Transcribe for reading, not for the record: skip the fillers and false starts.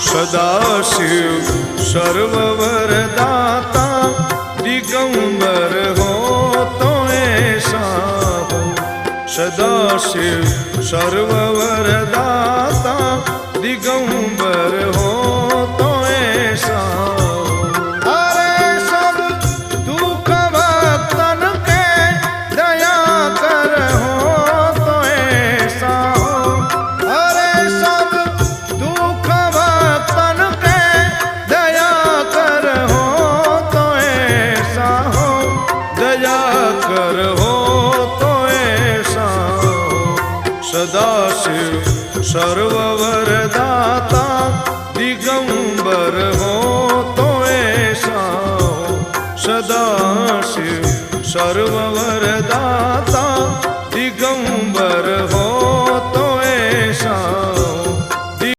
सदाशिव सर्ववरदाता दिगंबर हो तो ऐसा हो। सदाशिव सर्ववरदाता दिगंबर हो तो ऐसा हो। अरे सब दुख भक्तन के दया कर हो तो ऐसा हो। अरे सब दुख भक्तन के दया कर हो तो ऐसा हो। दया कर हो तो ऐसा हो। सदाशिव सर्ववरदाता दिगंबर हो तो ऐसा हो। सदाशिव सर्व